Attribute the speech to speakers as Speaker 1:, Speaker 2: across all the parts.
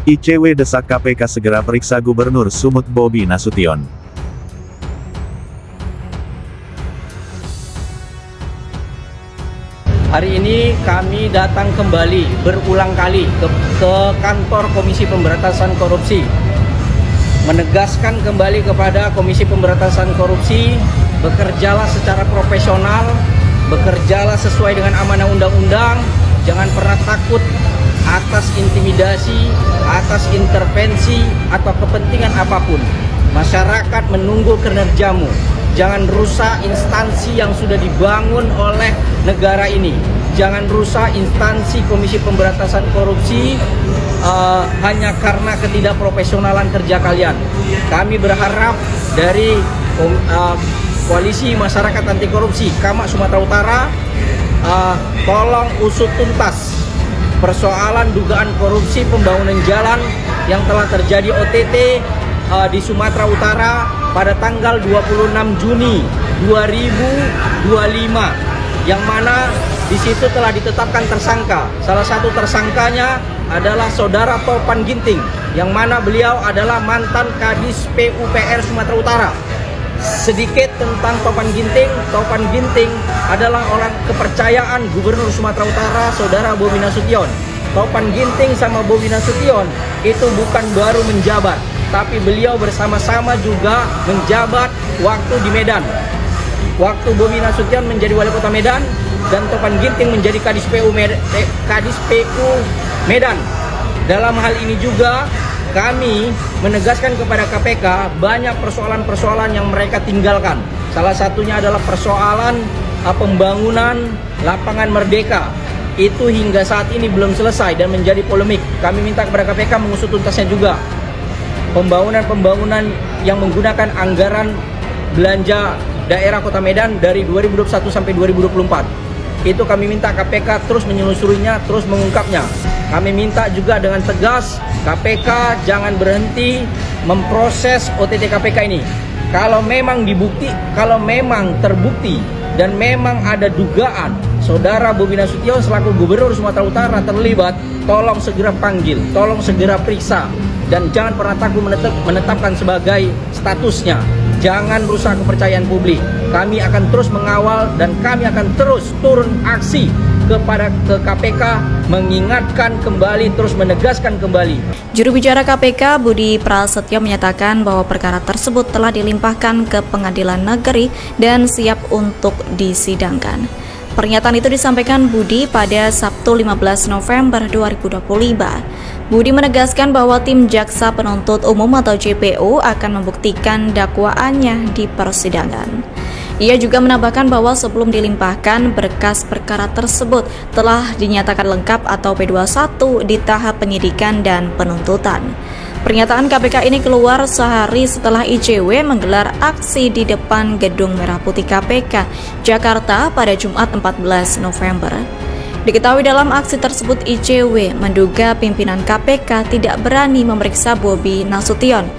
Speaker 1: ICW desak KPK segera periksa Gubernur Sumut Bobi Nasution.
Speaker 2: Hari ini kami datang kembali berulang kali ke kantor Komisi Pemberantasan Korupsi, menegaskan kembali kepada Komisi Pemberantasan Korupsi, bekerjalah secara profesional, bekerjalah sesuai dengan amanah undang-undang, jangan pernah takut atas intimidasi, atas intervensi atau kepentingan apapun. Masyarakat menunggu kinerjamu. Jangan rusak instansi yang sudah dibangun oleh negara ini. Jangan rusak instansi Komisi Pemberantasan Korupsi hanya karena ketidakprofesionalan kerja kalian. Kami berharap dari Koalisi Masyarakat Anti Korupsi Kamak Sumatera Utara, tolong usut tuntas persoalan dugaan korupsi pembangunan jalan yang telah terjadi OTT di Sumatera Utara pada tanggal 26 Juni 2025, yang mana di situ telah ditetapkan tersangka. Salah satu tersangkanya adalah Saudara Topan Ginting, yang mana beliau adalah mantan Kadis PUPR Sumatera Utara. Sedikit tentang Topan Ginting. Topan Ginting adalah orang kepercayaan Gubernur Sumatera Utara, Saudara Bobi Nasution. Topan Ginting sama Bobi Nasution itu bukan baru menjabat, tapi beliau bersama-sama juga menjabat waktu di Medan. Waktu Bobi Nasution menjadi wali kota Medan dan Topan Ginting menjadi Kadis PU Medan. Dalam hal ini juga kami menegaskan kepada KPK banyak persoalan-persoalan yang mereka tinggalkan. Salah satunya adalah persoalan pembangunan lapangan Merdeka. Itu hingga saat ini belum selesai dan menjadi polemik. Kami minta kepada KPK mengusut tuntasnya juga. Pembangunan yang menggunakan anggaran belanja daerah Kota Medan dari 2021 sampai 2024. Itu kami minta KPK terus menyelusurinya, terus mengungkapnya. Kami minta juga dengan tegas KPK jangan berhenti memproses OTT KPK ini. Kalau memang terbukti dan memang ada dugaan Saudara Bobi Nasution selaku Gubernur Sumatera Utara terlibat, tolong segera panggil, tolong segera periksa, dan jangan pernah takut menetapkan sebagai statusnya. Jangan rusak kepercayaan publik. Kami akan terus mengawal dan kami akan terus turun aksi ke KPK, mengingatkan kembali, terus menegaskan kembali.
Speaker 3: Juru bicara KPK Budi Prasetyo menyatakan bahwa perkara tersebut telah dilimpahkan ke Pengadilan Negeri dan siap untuk disidangkan. Pernyataan itu disampaikan Budi pada Sabtu 15 November 2025. Budi menegaskan bahwa tim Jaksa Penuntut Umum atau JPU akan membuktikan dakwaannya di persidangan. Ia juga menambahkan bahwa sebelum dilimpahkan, berkas perkara tersebut telah dinyatakan lengkap atau P21 di tahap penyidikan dan penuntutan. Pernyataan KPK ini keluar sehari setelah ICW menggelar aksi di depan Gedung Merah Putih KPK, Jakarta pada Jumat 14 November. Diketahui dalam aksi tersebut ICW menduga pimpinan KPK tidak berani memeriksa Bobi Nasution.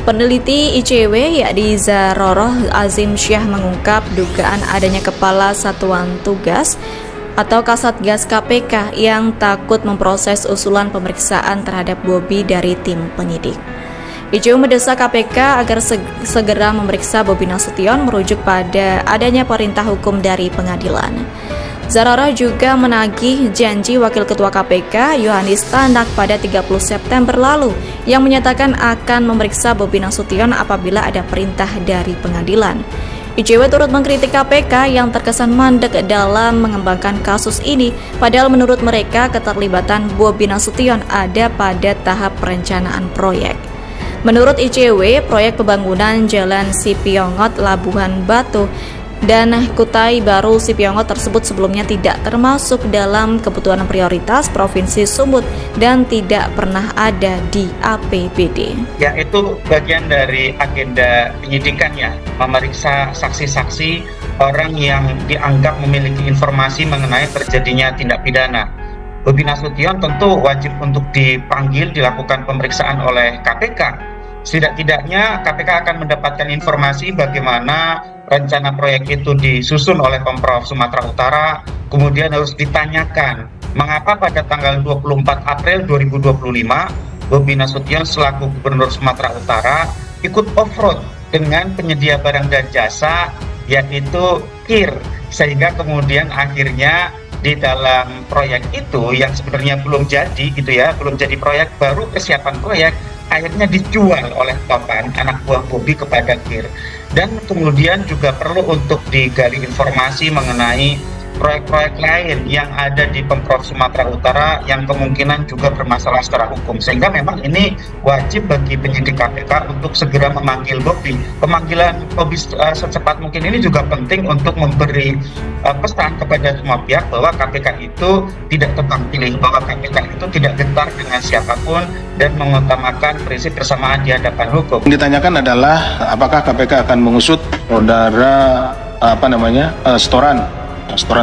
Speaker 3: Peneliti ICW yakni Zaroroh Azim Syah mengungkap dugaan adanya Kepala Satuan Tugas atau Kasatgas KPK yang takut memproses usulan pemeriksaan terhadap Bobi dari tim penyidik. ICW mendesak KPK agar segera memeriksa Bobi Nasution merujuk pada adanya perintah hukum dari pengadilan. Zaroroh juga menagih janji Wakil Ketua KPK Yohanis Tanak pada 30 September lalu yang menyatakan akan memeriksa Bobi Nasution apabila ada perintah dari pengadilan. ICW turut mengkritik KPK yang terkesan mandek dalam mengembangkan kasus ini, padahal menurut mereka keterlibatan Bobi Nasution ada pada tahap perencanaan proyek. Menurut ICW, proyek pembangunan Jalan Sipiongot Labuhan Batu dan Kutai Baru Sipiongot tersebut sebelumnya tidak termasuk dalam kebutuhan prioritas Provinsi Sumut dan tidak pernah ada di APBD.
Speaker 4: Ya, itu bagian dari agenda penyidikannya, memeriksa saksi-saksi orang yang dianggap memiliki informasi mengenai terjadinya tindak pidana. Bobi Nasution tentu wajib untuk dipanggil, dilakukan pemeriksaan oleh KPK. Setidak-tidaknya KPK akan mendapatkan informasi bagaimana rencana proyek itu disusun oleh Pemprov Sumatera Utara, kemudian harus ditanyakan mengapa pada tanggal 24 April 2025 Bobi Nasution selaku Gubernur Sumatera Utara ikut off-road dengan penyedia barang dan jasa yaitu KIR, sehingga kemudian akhirnya di dalam proyek itu yang sebenarnya belum jadi gitu ya, belum jadi proyek, baru kesiapan proyek akhirnya dijual oleh Topan, anak buah Bobi, kepada KIR. Dan kemudian juga perlu untuk digali informasi mengenai proyek-proyek lain yang ada di Pemprov Sumatera Utara yang kemungkinan juga bermasalah secara hukum, sehingga memang ini wajib bagi penyidik KPK untuk segera memanggil Bobi. Pemanggilan Bobi secepat mungkin ini juga penting untuk memberi pesan kepada semua pihak bahwa KPK itu tidak tebang pilih, bahwa KPK itu tidak gentar dengan siapapun dan mengutamakan prinsip bersamaan di hadapan hukum.
Speaker 5: Yang ditanyakan adalah apakah KPK akan mengusut saudara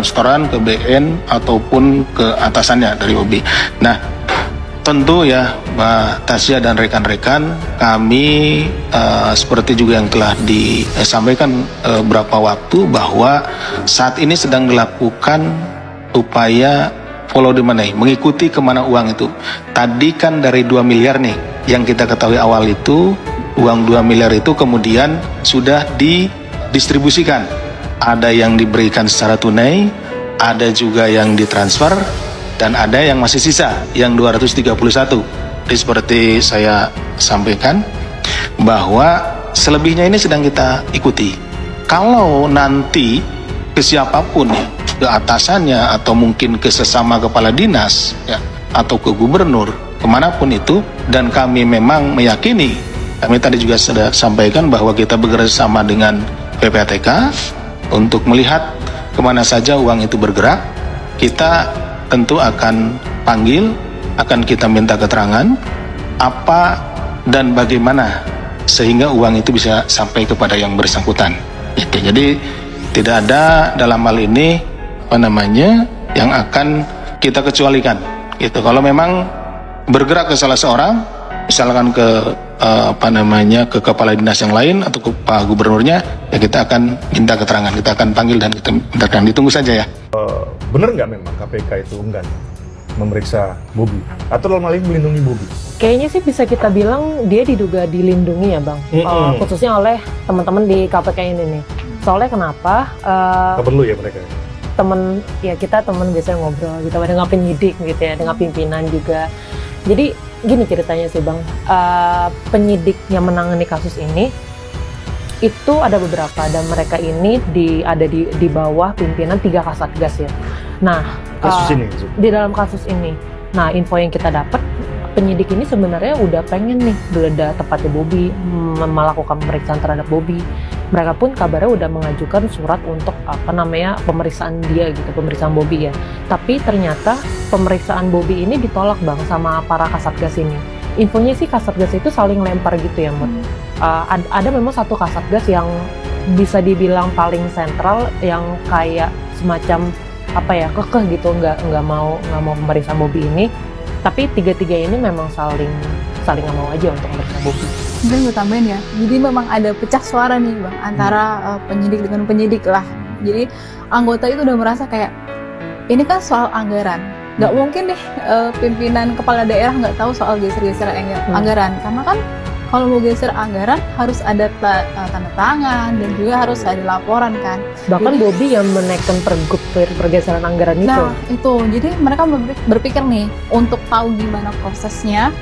Speaker 5: setoran ke BN ataupun ke atasannya dari Bobi. Nah, tentu ya Mbak Tasya dan rekan-rekan, kami seperti juga yang telah disampaikan beberapa waktu bahwa saat ini sedang dilakukan upaya follow the money, mengikuti kemana uang itu. Tadi kan dari 2 miliar nih yang kita ketahui awal itu, uang 2 miliar itu kemudian sudah didistribusikan. Ada yang diberikan secara tunai, ada juga yang ditransfer, dan ada yang masih sisa, yang 231. Jadi seperti saya sampaikan, bahwa selebihnya ini sedang kita ikuti. Kalau nanti ke siapapun ya, ke atasannya, atau mungkin ke sesama kepala dinas, ya, atau ke gubernur, kemanapun itu, dan kami memang meyakini, kami tadi juga sudah sampaikan bahwa kita bekerja sama dengan PPATK, untuk melihat kemana saja uang itu bergerak, kita tentu akan panggil, akan kita minta keterangan apa dan bagaimana sehingga uang itu bisa sampai kepada yang bersangkutan. Itu. Jadi tidak ada dalam hal ini yang akan kita kecualikan. Gitu. Kalau memang bergerak ke salah seorang, misalkan ke ke kepala dinas yang lain atau ke Pak Gubernurnya, ya kita akan minta keterangan, kita akan panggil dan kita minta keterangan. Ditunggu saja ya.
Speaker 6: Bener nggak memang KPK itu enggan memeriksa Bobi atau dalam hal ini melindungi Bobi?
Speaker 7: Kayaknya sih bisa kita bilang dia diduga dilindungi ya Bang, khususnya oleh teman-teman di KPK ini nih. Soalnya kenapa?
Speaker 6: Perlu ya mereka?
Speaker 7: Kita teman biasanya ngobrol gitu dengan penyidik gitu ya, dengan pimpinan juga. Jadi gini ceritanya sih Bang, penyidik yang menangani kasus ini itu ada beberapa, dan mereka ini ada di bawah pimpinan 3 kasatgas ya. Nah, di dalam kasus ini, nah info yang kita dapat, penyidik ini sebenarnya udah pengen nih geledah tepatnya Bobi, melakukan pemeriksaan terhadap Bobi. Mereka pun kabarnya udah mengajukan surat untuk pemeriksaan dia gitu, pemeriksaan Bobi ya. Tapi ternyata pemeriksaan Bobi ini ditolak Bang sama para kasatgas ini. Infonya sih kasatgas itu saling lempar gitu ya Mut. Ada memang satu kasatgas yang bisa dibilang paling sentral, yang kayak semacam kekeh gitu, nggak mau pemeriksaan Bobi ini. Tapi 3 ini memang saling nggak mau aja untuk memeriksa Bobi.
Speaker 8: Mungkin gue tambahin ya, jadi memang ada pecah suara nih Bang antara penyidik dengan penyidik lah. Jadi anggota itu udah merasa kayak ini kan soal anggaran, nggak mungkin deh pimpinan kepala daerah nggak tahu soal geser-geser anggaran, karena kan kalau mau geser anggaran harus ada tanda tangan dan juga harus ada laporan kan.
Speaker 7: Bahkan Bobi yang menaikkan pergub pergeseran anggaran itu.
Speaker 8: Nah itu, jadi mereka berpikir nih untuk tahu gimana prosesnya,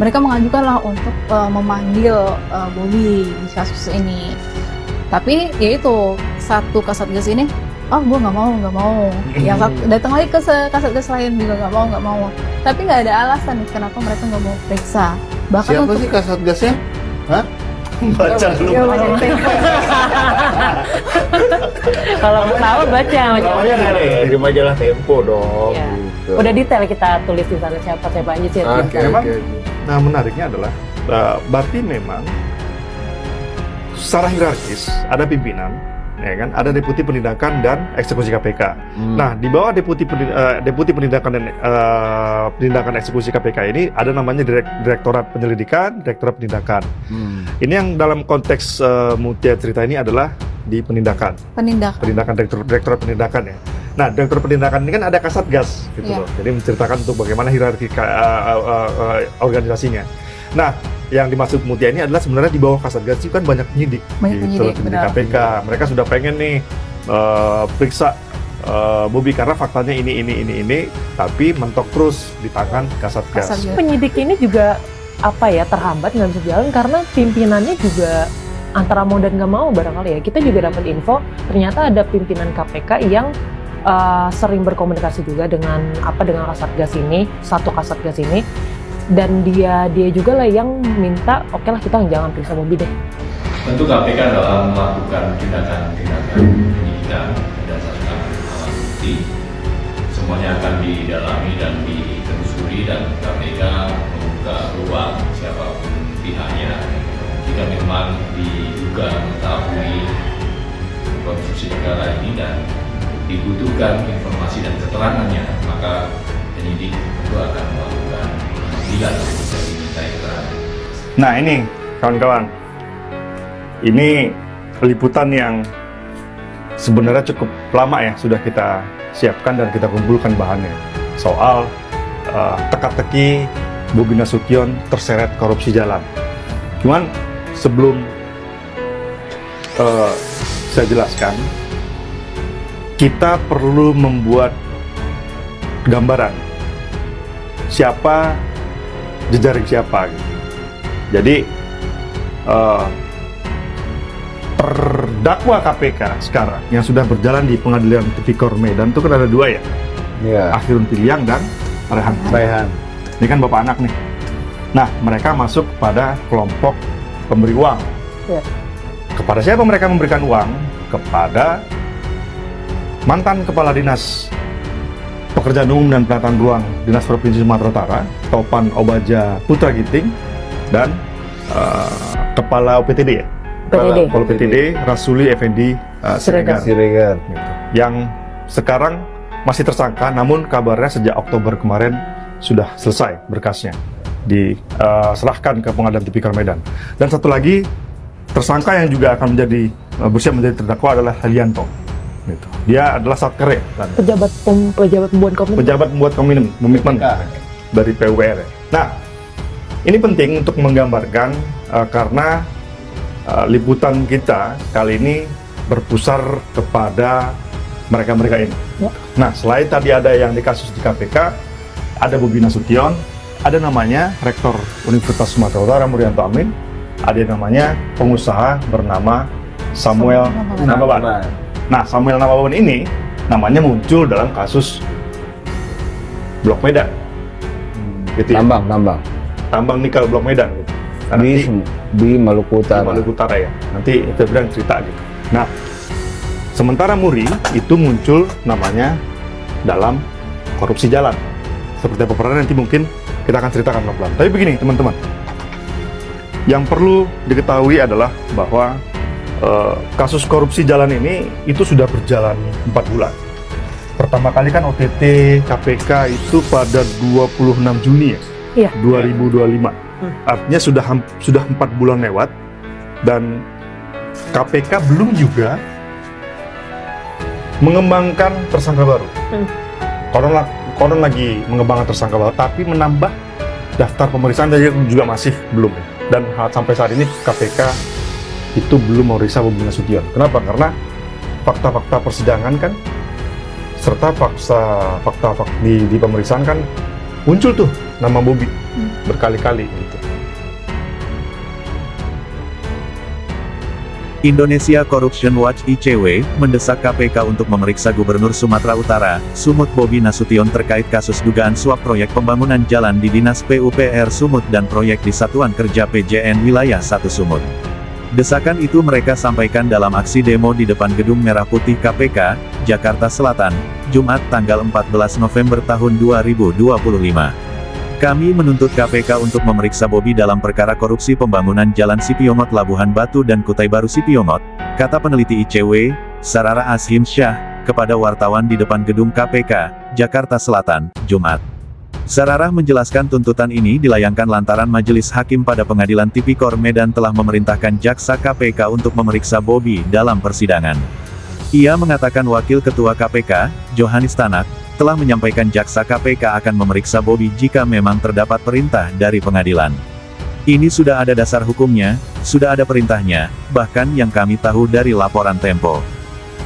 Speaker 8: mereka mengajukanlah untuk memanggil Bobi di kasus ini. Tapi ya itu, satu kasatgas ini, gue nggak mau. Yang datang lagi ke kasatgas lain juga nggak mau. Tapi nggak ada alasan nih kenapa mereka nggak mau periksa. Bahkan
Speaker 9: siapa sih kasatgasnya? Hah?
Speaker 6: Baca dulu.
Speaker 7: Kalau mau tahu baca.
Speaker 6: Namanya dari majalah Tempo dong.
Speaker 7: Ya.
Speaker 6: Gitu.
Speaker 7: Udah detail kita tulis di sana siapa aja sih.
Speaker 6: Nah menariknya adalah berarti memang secara hierarkis ada pimpinan ya kan, ada Deputi Penindakan dan Eksekusi KPK. Nah, di bawah Deputi Penindakan dan Penindakan Eksekusi KPK ini ada namanya Direktorat Penyelidikan, Direktorat Penindakan. Ini yang dalam konteks Mutia cerita ini adalah di penindakan. Penindakan Direktorat Penindakan ya. Nah, Direktorat Penindakan ini kan ada Kasatgas gitu loh. Jadi menceritakan untuk bagaimana hierarki organisasinya. Nah, yang dimaksud Mutia ini adalah sebenarnya di bawah Kasatgas itu kan banyak penyidik gitu, penyidik KPK. Mereka sudah pengen nih periksa Bobi karena faktanya ini, tapi mentok terus di tangan Kasatgas.
Speaker 7: Penyidik ini juga terhambat, nggak bisa jalan karena pimpinannya juga antara mau dan nggak mau barangkali ya. Kita juga dapat info ternyata ada pimpinan KPK yang sering berkomunikasi juga dengan Kasatgas ini, satu Kasatgas ini. Dan dia juga lah yang minta, oke lah kita jangan periksa Bobi deh.
Speaker 10: Tentu KPK dalam melakukan tindakan-tindakan penyidikan berdasarkan alat bukti, semuanya akan didalami dan ditelusuri, dan KPK membuka ruang siapapun pihaknya jika memang diduga mengetahui konstruksi perkara ini dan dibutuhkan informasi dan keterangannya, maka penyidik tentu akan melakukan
Speaker 6: Nah ini kawan-kawan, ini liputan yang sebenarnya cukup lama ya sudah kita siapkan dan kita kumpulkan bahannya soal teka-teki Bobi Nasution terseret korupsi jalan. Cuman sebelum saya jelaskan, kita perlu membuat gambaran siapa jejaring siapa gitu. Jadi terdakwa KPK sekarang yang sudah berjalan di Pengadilan Tipikor Medan itu kan ada dua ya, Akhirun Piliang dan Rehan. Ini kan bapak anak nih. Nah, mereka masuk pada kelompok pemberi uang. Kepada siapa mereka memberikan uang? Kepada mantan Kepala Dinas Pekerjaan Umum dan Penataan Ruang Dinas Provinsi Sumatera Utara, Topan Obaja Putra Giting, dan Kepala OPTD ya? Kepala OPTD Rasuli Effendi Siregar. Gitu. Yang sekarang masih tersangka, namun kabarnya sejak Oktober kemarin sudah selesai berkasnya, diserahkan ke Pengadilan Tipikor Medan. Dan satu lagi tersangka yang juga akan bersiap menjadi terdakwa adalah Helianto. Gitu. Dia adalah Satker
Speaker 7: pejabat pembuat komitmen
Speaker 6: dari PUPR. Nah, ini penting untuk menggambarkan karena liputan kita kali ini berpusar kepada mereka-mereka ini. Nah, selain tadi ada yang di kasus di KPK, ada Bobi Nasution, ada namanya Rektor Universitas Sumatera Utara Murianto Amin, ada namanya pengusaha bernama Samuel Nababan. Nah, Samuel Nababan ini namanya muncul dalam kasus Blok Medan. Gitu ya? Tambang nikel Blok Medan gitu. Di Maluku Utara ya. Nanti kita bilang cerita gitu. Nah, sementara Muri itu muncul namanya dalam korupsi jalan. Seperti apa perannya nanti mungkin kita akan ceritakan pelan-pelan. Tapi begini teman-teman, yang perlu diketahui adalah bahwa kasus korupsi jalan ini itu sudah berjalan 4 bulan. Pertama kali kan OTT KPK itu pada 26 Juni ya, 2025. Artinya sudah 4 bulan lewat dan KPK belum juga mengembangkan tersangka baru. Konon lagi mengembangkan tersangka baru, tapi menambah daftar pemeriksaan juga masih belum. Dan sampai saat ini KPK itu belum memeriksa Bobi Nasution. Kenapa? Karena fakta-fakta persidangan kan, serta fakta di pemeriksaan kan muncul tuh nama Bobi berkali-kali gitu.
Speaker 1: Indonesia Corruption Watch (ICW) mendesak KPK untuk memeriksa Gubernur Sumatera Utara, Sumut Bobi Nasution terkait kasus dugaan suap proyek pembangunan jalan di Dinas PUPR Sumut dan proyek di Satuan Kerja PJN Wilayah 1 Sumut. Desakan itu mereka sampaikan dalam aksi demo di depan Gedung Merah Putih KPK, Jakarta Selatan, Jumat tanggal 14 November tahun 2025. Kami menuntut KPK untuk memeriksa Bobi dalam perkara korupsi pembangunan Jalan Sipiongot Labuhan Batu dan Kutai Baru Sipiongot, kata peneliti ICW, Sarara Ashim Syah, kepada wartawan di depan gedung KPK, Jakarta Selatan, Jumat. Sarara menjelaskan tuntutan ini dilayangkan lantaran Majelis Hakim pada Pengadilan Tipikor Medan telah memerintahkan Jaksa KPK untuk memeriksa Bobi dalam persidangan. Ia mengatakan Wakil Ketua KPK, Johanis Tanak, telah menyampaikan Jaksa KPK akan memeriksa Bobi jika memang terdapat perintah dari pengadilan. Ini sudah ada dasar hukumnya, sudah ada perintahnya, bahkan yang kami tahu dari laporan Tempo.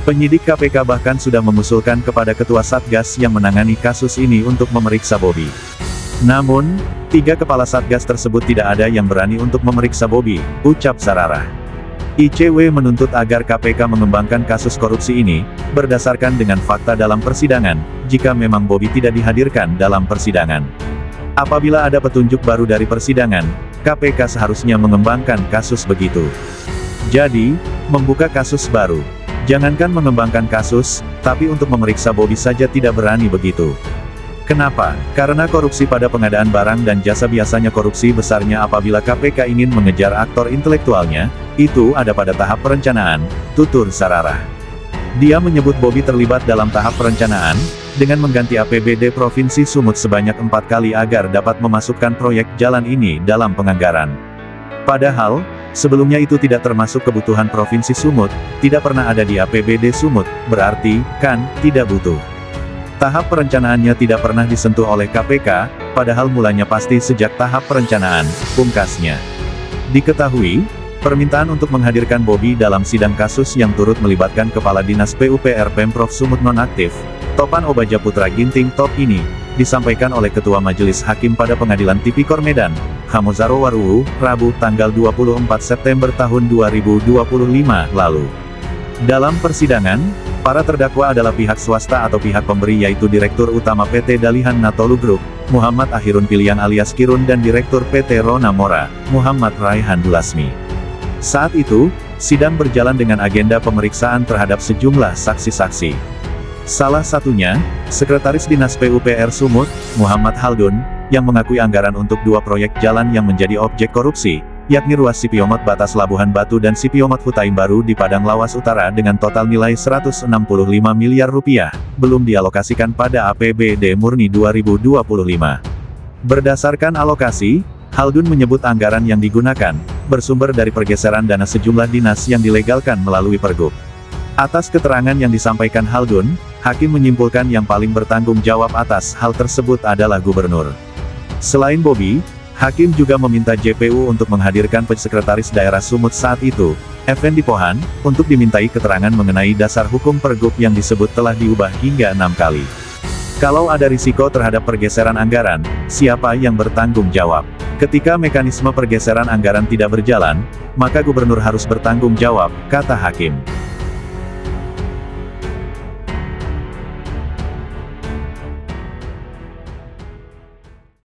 Speaker 1: Penyidik KPK bahkan sudah mengusulkan kepada Ketua Satgas yang menangani kasus ini untuk memeriksa Bobi. Namun, 3 kepala Satgas tersebut tidak ada yang berani untuk memeriksa Bobi, ucap Sarara. ICW menuntut agar KPK mengembangkan kasus korupsi ini, berdasarkan dengan fakta dalam persidangan, jika memang Bobi tidak dihadirkan dalam persidangan. Apabila ada petunjuk baru dari persidangan, KPK seharusnya mengembangkan kasus begitu. Jadi, membuka kasus baru. Jangankan mengembangkan kasus, tapi untuk memeriksa Bobi saja tidak berani begitu. Kenapa? Karena korupsi pada pengadaan barang dan jasa biasanya korupsi besarnya apabila KPK ingin mengejar aktor intelektualnya, itu ada pada tahap perencanaan, tutur Sarara. Dia menyebut Bobi terlibat dalam tahap perencanaan, dengan mengganti APBD Provinsi Sumut sebanyak 4 kali agar dapat memasukkan proyek jalan ini dalam penganggaran. Padahal, sebelumnya itu tidak termasuk kebutuhan Provinsi Sumut, tidak pernah ada di APBD Sumut, berarti, kan, tidak butuh. Tahap perencanaannya tidak pernah disentuh oleh KPK, padahal mulanya pasti sejak tahap perencanaan, pungkasnya. Diketahui, permintaan untuk menghadirkan Bobi dalam sidang kasus yang turut melibatkan Kepala Dinas PUPR Pemprov Sumut nonaktif, Topan Obaja Putra Ginting Top ini, disampaikan oleh Ketua Majelis Hakim pada Pengadilan Tipikor Medan, Hamozaro Waruwu, Rabu tanggal 24 September tahun 2025 lalu. Dalam persidangan, para terdakwa adalah pihak swasta atau pihak pemberi yaitu Direktur Utama PT Dalihan Natolu Group, Muhammad Ahirun Piliang alias Kirun dan Direktur PT Rona Mora, Muhammad Raihan Dulasmi. Saat itu, sidang berjalan dengan agenda pemeriksaan terhadap sejumlah saksi-saksi. Salah satunya, Sekretaris Dinas PUPR Sumut, Muhammad Haldun, yang mengakui anggaran untuk 2 proyek jalan yang menjadi objek korupsi, yakni ruas Sipiomot Batas Labuhan Batu dan Sipiomot Hutaim Baru di Padang Lawas Utara dengan total nilai 165 miliar rupiah, belum dialokasikan pada APBD murni 2025. Berdasarkan alokasi, Haldun menyebut anggaran yang digunakan, bersumber dari pergeseran dana sejumlah dinas yang dilegalkan melalui Pergub. Atas keterangan yang disampaikan Haldun, Hakim menyimpulkan yang paling bertanggung jawab atas hal tersebut adalah Gubernur. Selain Bobi, Hakim juga meminta JPU untuk menghadirkan Sekretaris Daerah Sumut saat itu, Effendi Pohan, untuk dimintai keterangan mengenai dasar hukum Pergub yang disebut telah diubah hingga 6 kali. Kalau ada risiko terhadap pergeseran anggaran, siapa yang bertanggung jawab? Ketika mekanisme pergeseran anggaran tidak berjalan, maka Gubernur harus bertanggung jawab, kata Hakim.